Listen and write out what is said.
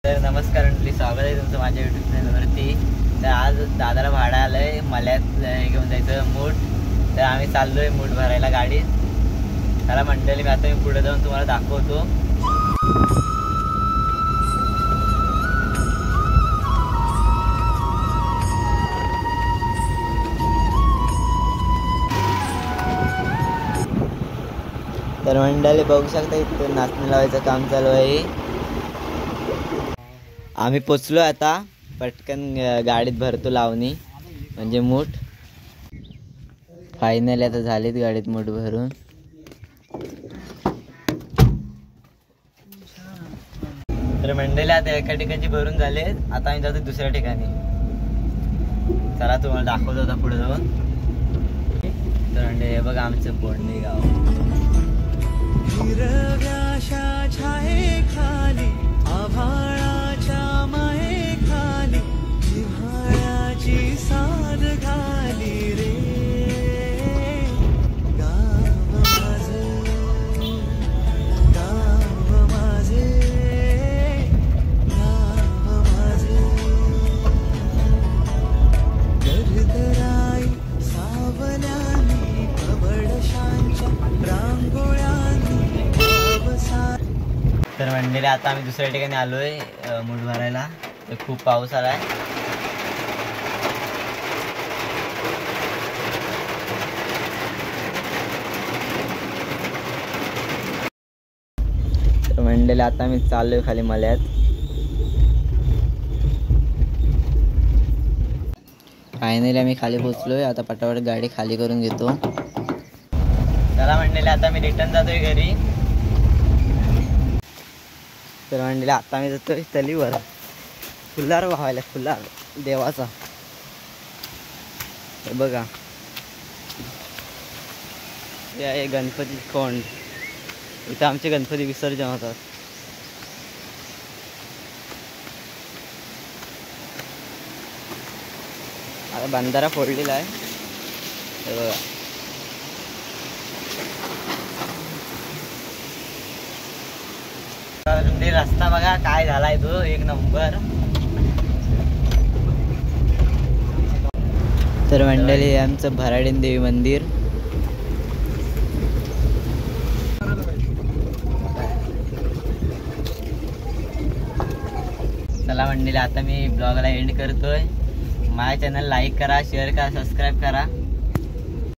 तर नमस्कार मंडळी, स्वागत आहे तुमचं माझ्या यूट्यूब चॅनलवरती। तर आज दादाला भाडं आलंय मल्यात घेऊन जायचं मूठ। तर आम्ही चाललोय मूठ भरायला गाडीत। त्याला मंडळी मी आता पुढे जाऊन तुम्हाला दाखवतो। तर मंडळी बघू शकता इथं नाचणी लावायचं काम चालू आहे। आम्ही पोचलो आता, पटकन गाडीत भरतो लावणी म्हणजे मूठ। फायनली आता झालीत गाडीत मूठ भरून। तर मंडळी आता एका ठिकाणी भरून झाले, आता आम्ही जातो दुसऱ्या ठिकाणी। चला तुम्हाला दाखवतो आता पुढे जाऊन। तर मंडळी हे बघा आमचं बोंडे गाव। खाली आभाळाच्या माये खाली जिव्हाळ्याची साद घाली रे गाव माझे गाव माझे गाव माझे गरगराई सावल्यानी कवडशांच्या रांगोळ्यांनी तर मंडळी आता आम्ही दुसऱ्या ठिकाणी आलोय मूठ भरायला। तर खूप पाऊस आलाय। तर मंडळी आता मी चाललोय खाली मल्यात। फायनली आम्ही खाली पोहोचलोय, आता पटापट गाडी खाली करून घेतो। चला मंडळी आता मी रिटर्न जातोय घरी। तर मंडळी आता मी जातोय तलीवर फुलार व्हायला, फुलार देवाचा। हे बघा हे आहे गणपती कोंड, इथं आमचे गणपती विसर्जन होतात। आता बंधारा फोडलेला आहे, हे बघा। रस्ता बघा काय झालाय तो, एक नंबर। तर मंडळी आमचं भराडीन देवी मंदिर। चला मंडळी आता मी ब्लॉगला एंड करतोय। माझ्या चॅनल लाईक करा, शेअर करा, सबस्क्राईब करा।